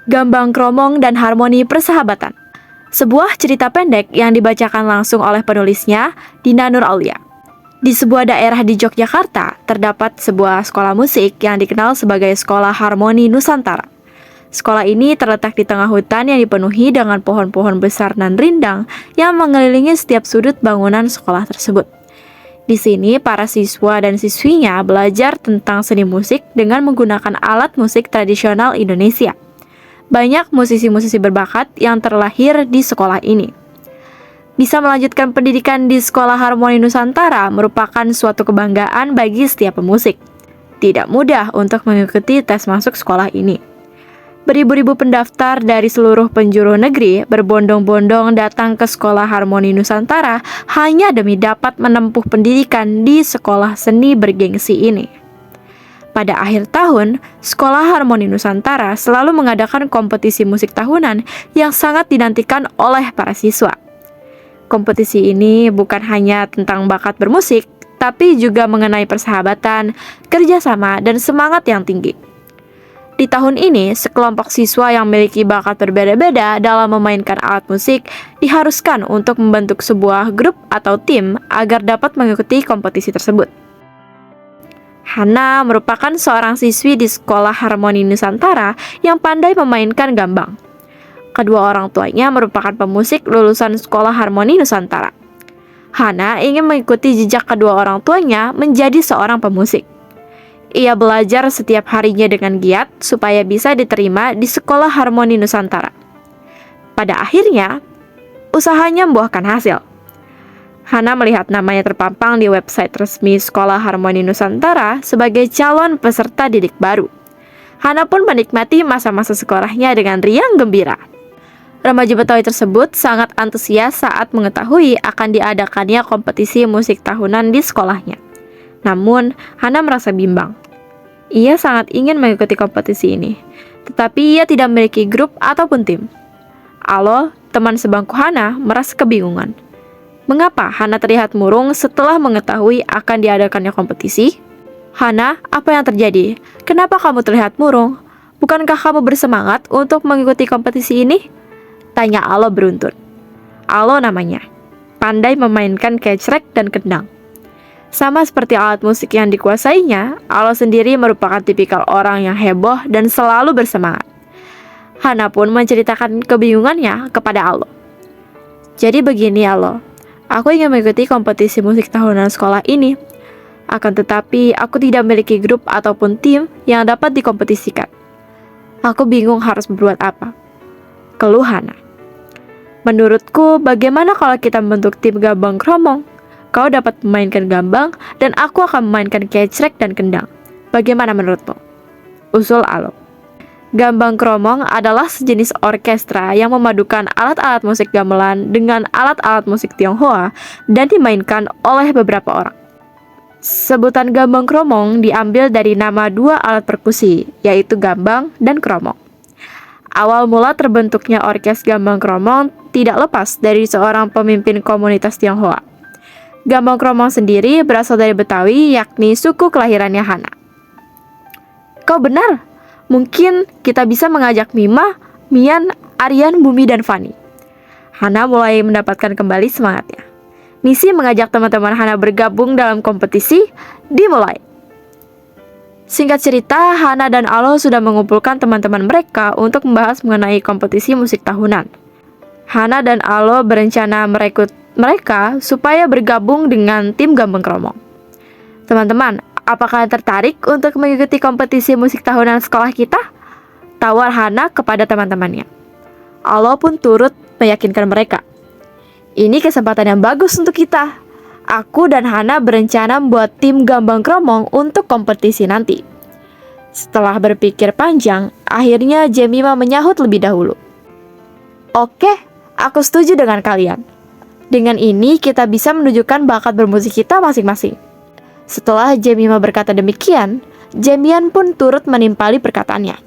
Gambang Kromong dan Harmoni Persahabatan. Sebuah cerita pendek yang dibacakan langsung oleh penulisnya, Dina Nur Aulia. Di sebuah daerah di Yogyakarta, terdapat sebuah sekolah musik yang dikenal sebagai Sekolah Harmoni Nusantara. Sekolah ini terletak di tengah hutan yang dipenuhi dengan pohon-pohon besar dan rindang yang mengelilingi setiap sudut bangunan sekolah tersebut. Di sini, para siswa dan siswinya belajar tentang seni musik dengan menggunakan alat musik tradisional Indonesia. Banyak musisi-musisi berbakat yang terlahir di sekolah ini. Bisa melanjutkan pendidikan di Sekolah Harmoni Nusantara merupakan suatu kebanggaan bagi setiap pemusik. Tidak mudah untuk mengikuti tes masuk sekolah ini. Beribu-ribu pendaftar dari seluruh penjuru negeri berbondong-bondong datang ke Sekolah Harmoni Nusantara hanya demi dapat menempuh pendidikan di sekolah seni bergengsi ini. Pada akhir tahun, Sekolah Harmoni Nusantara selalu mengadakan kompetisi musik tahunan yang sangat dinantikan oleh para siswa. Kompetisi ini bukan hanya tentang bakat bermusik, tapi juga mengenai persahabatan, kerjasama, dan semangat yang tinggi. Di tahun ini, sekelompok siswa yang memiliki bakat berbeda-beda dalam memainkan alat musik diharuskan untuk membentuk sebuah grup atau tim agar dapat mengikuti kompetisi tersebut. Hana merupakan seorang siswi di Sekolah Harmoni Nusantara yang pandai memainkan gambang. Kedua orang tuanya merupakan pemusik lulusan Sekolah Harmoni Nusantara. Hana ingin mengikuti jejak kedua orang tuanya menjadi seorang pemusik. Ia belajar setiap harinya dengan giat supaya bisa diterima di Sekolah Harmoni Nusantara. Pada akhirnya, usahanya membuahkan hasil. Hana melihat namanya terpampang di website resmi Sekolah Harmoni Nusantara sebagai calon peserta didik baru. Hana pun menikmati masa-masa sekolahnya dengan riang gembira. Remaja Betawi tersebut sangat antusias saat mengetahui akan diadakannya kompetisi musik tahunan di sekolahnya. Namun, Hana merasa bimbang. Ia sangat ingin mengikuti kompetisi ini, tetapi ia tidak memiliki grup ataupun tim. Alo, teman sebangku Hana, merasa kebingungan. Mengapa Hana terlihat murung setelah mengetahui akan diadakannya kompetisi? Hana, apa yang terjadi? Kenapa kamu terlihat murung? Bukankah kamu bersemangat untuk mengikuti kompetisi ini? Tanya Alo beruntun. Alo namanya, pandai memainkan kecrek dan kendang. Sama seperti alat musik yang dikuasainya, Alo sendiri merupakan tipikal orang yang heboh dan selalu bersemangat. Hana pun menceritakan kebingungannya kepada Alo. Jadi begini Alo, aku ingin mengikuti kompetisi musik tahunan sekolah ini. Akan tetapi, aku tidak memiliki grup ataupun tim yang dapat dikompetisikan. Aku bingung harus berbuat apa. Keluh Hana. Menurutku, bagaimana kalau kita membentuk tim Gambang Kromong? Kau dapat memainkan gambang, dan aku akan memainkan kecrek dan kendang. Bagaimana menurutmu? Usul Alo. Gambang Kromong adalah sejenis orkestra yang memadukan alat-alat musik gamelan dengan alat-alat musik Tionghoa dan dimainkan oleh beberapa orang. Sebutan Gambang Kromong diambil dari nama dua alat perkusi, yaitu gambang dan kromong. Awal mula terbentuknya orkes Gambang Kromong tidak lepas dari seorang pemimpin komunitas Tionghoa. Gambang Kromong sendiri berasal dari Betawi, yakni suku kelahirannya Hana. Kau benar, mungkin kita bisa mengajak Mima, Mian, Aryan, Bumi, dan Fani. Hana mulai mendapatkan kembali semangatnya. Misi mengajak teman-teman Hana bergabung dalam kompetisi dimulai. Singkat cerita, Hana dan Alo sudah mengumpulkan teman-teman mereka untuk membahas mengenai kompetisi musik tahunan. Hana dan Alo berencana merekrut mereka supaya bergabung dengan tim Gambang Kromong. Teman-teman, apakah tertarik untuk mengikuti kompetisi musik tahunan sekolah kita? Tawar Hana kepada teman-temannya. Alo pun turut meyakinkan mereka. Ini kesempatan yang bagus untuk kita. Aku dan Hana berencana membuat tim Gambang Kromong untuk kompetisi nanti. Setelah berpikir panjang, akhirnya Jemima menyahut lebih dahulu. Oke, aku setuju dengan kalian. Dengan ini kita bisa menunjukkan bakat bermusik kita masing-masing. Setelah Jemima berkata demikian, Jemian pun turut menimpali perkataannya.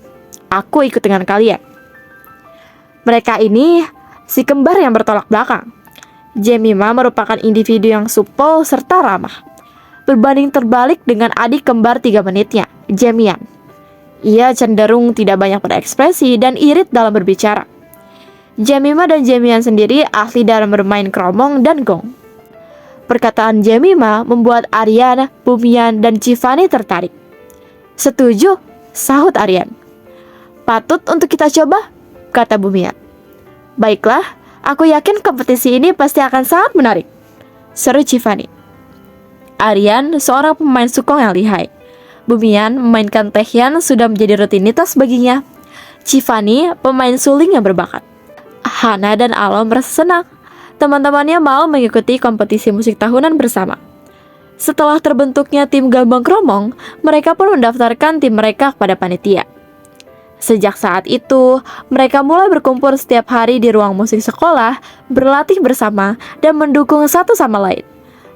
Aku ikut dengan kalian. Mereka ini si kembar yang bertolak belakang. Jemima merupakan individu yang supel serta ramah. Berbanding terbalik dengan adik kembar 3 menitnya, Jemian. Ia cenderung tidak banyak berekspresi dan irit dalam berbicara. Jemima dan Jemian sendiri ahli dalam bermain kromong dan gong. Perkataan Jemima membuat Aryan, Bumian, dan Cifani tertarik. "Setuju," sahut Aryan. "Patut untuk kita coba," kata Bumian. "Baiklah, aku yakin kompetisi ini pasti akan sangat menarik," seru Cifani. Aryan seorang pemain sukong yang lihai. Bumian memainkan tehian sudah menjadi rutinitas baginya. Cifani pemain suling yang berbakat. Hana dan Alo merasa senang. Teman-temannya mau mengikuti kompetisi musik tahunan bersama. Setelah terbentuknya tim Gambang Kromong, mereka pun mendaftarkan tim mereka kepada panitia. Sejak saat itu, mereka mulai berkumpul setiap hari di ruang musik sekolah, berlatih bersama, dan mendukung satu sama lain.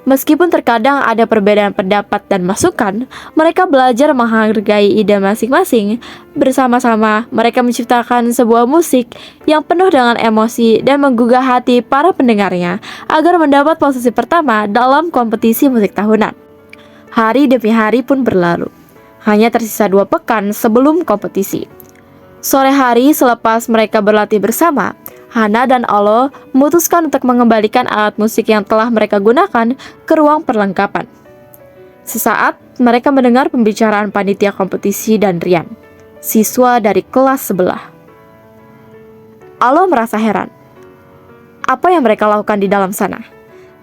Meskipun terkadang ada perbedaan pendapat dan masukan, mereka belajar menghargai ide masing-masing. Bersama-sama, mereka menciptakan sebuah musik yang penuh dengan emosi dan menggugah hati para pendengarnya agar mendapat posisi pertama dalam kompetisi musik tahunan. Hari demi hari pun berlalu. Hanya tersisa 2 pekan sebelum kompetisi. Sore hari selepas mereka berlatih bersama, Hana dan Alo memutuskan untuk mengembalikan alat musik yang telah mereka gunakan ke ruang perlengkapan. Sesaat, mereka mendengar pembicaraan panitia kompetisi dan Rian, siswa dari kelas sebelah. Alo merasa heran. Apa yang mereka lakukan di dalam sana?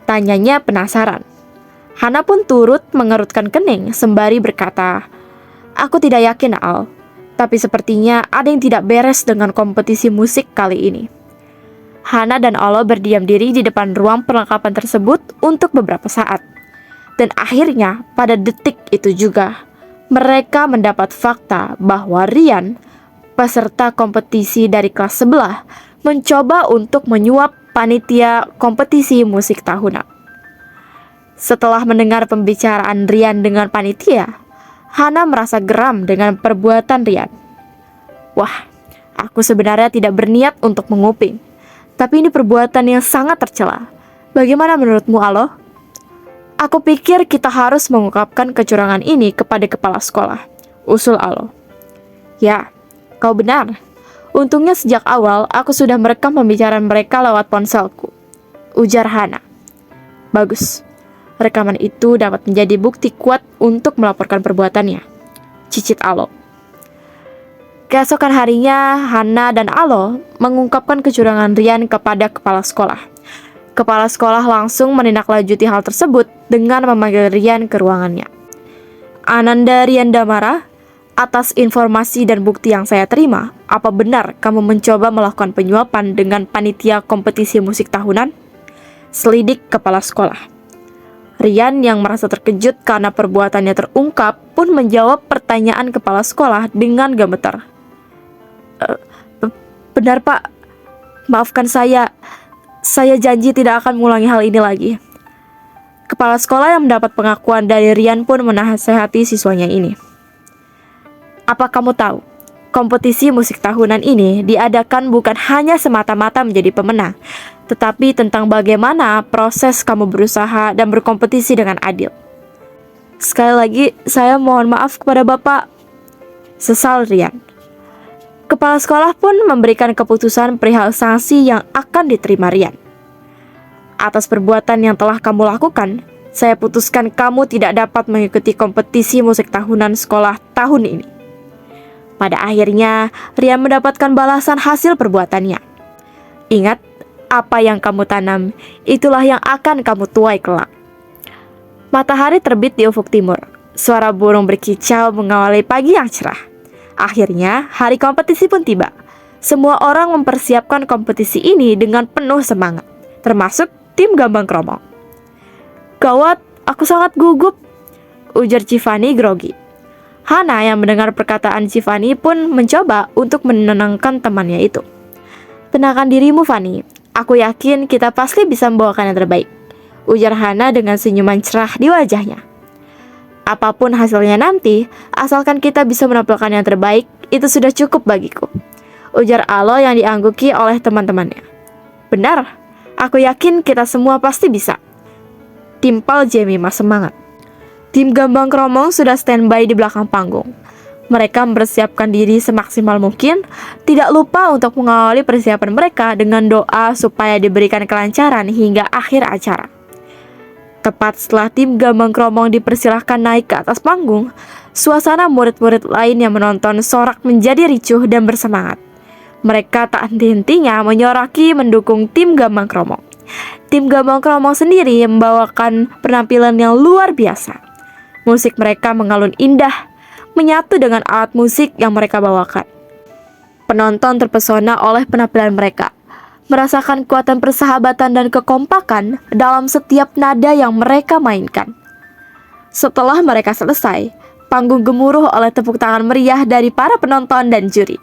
Tanyanya penasaran. Hana pun turut mengerutkan kening sembari berkata, "Aku tidak yakin, Al. Tapi sepertinya ada yang tidak beres dengan kompetisi musik kali ini." Hana dan Alo berdiam diri di depan ruang perlengkapan tersebut untuk beberapa saat. Dan akhirnya, pada detik itu juga, mereka mendapat fakta bahwa Rian, peserta kompetisi dari kelas sebelah, mencoba untuk menyuap panitia kompetisi musik tahunan. Setelah mendengar pembicaraan Rian dengan panitia, Hana merasa geram dengan perbuatan Rian. "Wah, aku sebenarnya tidak berniat untuk menguping. Tapi ini perbuatan yang sangat tercela. Bagaimana menurutmu, Alo?" "Aku pikir kita harus mengungkapkan kecurangan ini kepada kepala sekolah," usul Alo. "Ya, kau benar. Untungnya sejak awal aku sudah merekam pembicaraan mereka lewat ponselku," ujar Hana. "Bagus. Rekaman itu dapat menjadi bukti kuat untuk melaporkan perbuatannya," cicit Alo. Keesokan harinya, Hana dan Alo mengungkapkan kecurangan Rian kepada kepala sekolah. Kepala sekolah langsung menindaklanjuti hal tersebut dengan memanggil Rian ke ruangannya. "Ananda Rian Damara, atas informasi dan bukti yang saya terima, apa benar kamu mencoba melakukan penyuapan dengan panitia kompetisi musik tahunan?" selidik kepala sekolah. Rian yang merasa terkejut karena perbuatannya terungkap pun menjawab pertanyaan kepala sekolah dengan gemetar. "Benar, Pak. Maafkan saya. Saya janji tidak akan mengulangi hal ini lagi." Kepala sekolah yang mendapat pengakuan dari Rian pun menasihati siswanya ini. "Apa kamu tahu, kompetisi musik tahunan ini diadakan bukan hanya semata-mata menjadi pemenang, tetapi tentang bagaimana proses kamu berusaha dan berkompetisi dengan adil." "Sekali lagi, saya mohon maaf kepada Bapak," sesal Rian. Kepala sekolah pun memberikan keputusan perihal sanksi yang akan diterima Rian. "Atas perbuatan yang telah kamu lakukan, saya putuskan kamu tidak dapat mengikuti kompetisi musik tahunan sekolah tahun ini." Pada akhirnya, Rian mendapatkan balasan hasil perbuatannya. "Ingat, apa yang kamu tanam, itulah yang akan kamu tuai kelak." Matahari terbit di ufuk timur. Suara burung berkicau mengawali pagi yang cerah. Akhirnya, hari kompetisi pun tiba. Semua orang mempersiapkan kompetisi ini dengan penuh semangat, termasuk tim Gambang Kromong. "Gawat, aku sangat gugup," ujar Cifani grogi. Hana yang mendengar perkataan Cifani pun mencoba untuk menenangkan temannya itu. "Tenangkan dirimu, Fani. Aku yakin kita pasti bisa membawakan yang terbaik," ujar Hana dengan senyuman cerah di wajahnya. "Apapun hasilnya nanti, asalkan kita bisa menampilkan yang terbaik, itu sudah cukup bagiku," ujar Alo yang diangguki oleh teman-temannya. "Benar, aku yakin kita semua pasti bisa," timpal Jemima semangat. Tim Gambang Kromong sudah standby di belakang panggung. Mereka mempersiapkan diri semaksimal mungkin, tidak lupa untuk mengawali persiapan mereka dengan doa supaya diberikan kelancaran hingga akhir acara. Tepat setelah tim Gambang Kromong dipersilahkan naik ke atas panggung, suasana murid-murid lain yang menonton sorak menjadi ricuh dan bersemangat. Mereka tak henti-hentinya menyoraki mendukung tim Gambang Kromong. Tim Gambang Kromong sendiri membawakan penampilan yang luar biasa. Musik mereka mengalun indah, menyatu dengan alat musik yang mereka bawakan. Penonton terpesona oleh penampilan mereka, merasakan kekuatan persahabatan dan kekompakan dalam setiap nada yang mereka mainkan. Setelah mereka selesai, panggung gemuruh oleh tepuk tangan meriah dari para penonton dan juri.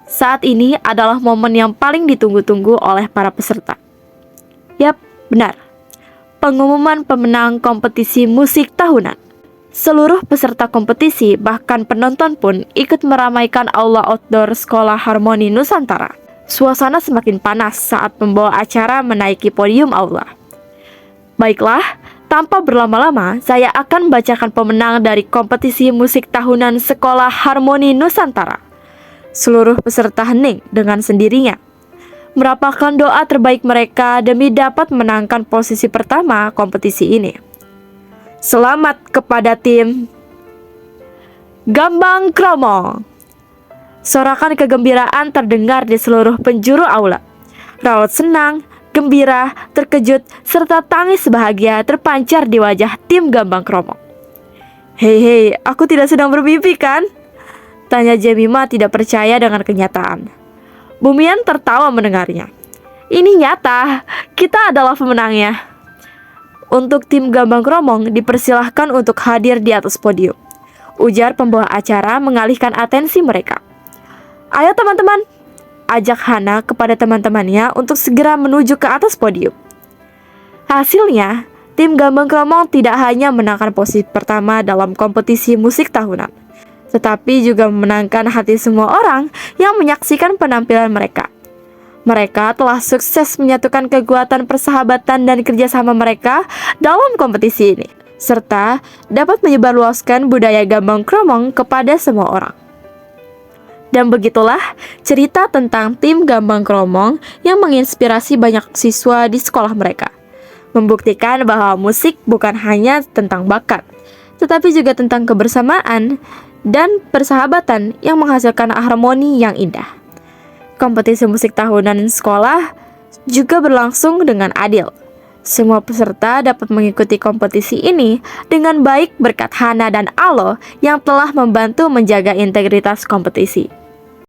Saat ini adalah momen yang paling ditunggu-tunggu oleh para peserta. Yap, benar. Pengumuman pemenang kompetisi musik tahunan. Seluruh peserta kompetisi, bahkan penonton pun ikut meramaikan aula outdoor Sekolah Harmoni Nusantara. Suasana semakin panas saat pembawa acara menaiki podium aula. Baiklah, tanpa berlama-lama, saya akan membacakan pemenang dari kompetisi musik tahunan Sekolah Harmoni Nusantara. Seluruh peserta hening dengan sendirinya, merapalkan doa terbaik mereka demi dapat menangkan posisi pertama kompetisi ini. Selamat kepada tim Gambang Kromong. Sorakan kegembiraan terdengar di seluruh penjuru aula. Raut senang, gembira, terkejut, serta tangis bahagia terpancar di wajah tim Gambang Kromong. Hei, aku tidak sedang bermimpi kan? Tanya Jemima tidak percaya dengan kenyataan. Bumian tertawa mendengarnya. Ini nyata, kita adalah pemenangnya. Untuk tim Gambang Kromong dipersilahkan untuk hadir di atas podium, ujar pembawa acara mengalihkan atensi mereka. Ayo teman-teman, ajak Hana kepada teman-temannya untuk segera menuju ke atas podium. Hasilnya, tim Gambang Kromong tidak hanya menangkan posisi pertama dalam kompetisi musik tahunan, tetapi juga memenangkan hati semua orang yang menyaksikan penampilan mereka. Mereka telah sukses menyatukan kekuatan persahabatan dan kerjasama mereka dalam kompetisi ini, serta dapat menyebarluaskan budaya Gambang Kromong kepada semua orang. Dan begitulah cerita tentang tim Gambang Kromong yang menginspirasi banyak siswa di sekolah mereka, membuktikan bahwa musik bukan hanya tentang bakat, tetapi juga tentang kebersamaan dan persahabatan yang menghasilkan harmoni yang indah. Kompetisi musik tahunan sekolah juga berlangsung dengan adil. Semua peserta dapat mengikuti kompetisi ini dengan baik berkat Hana dan Alo yang telah membantu menjaga integritas kompetisi.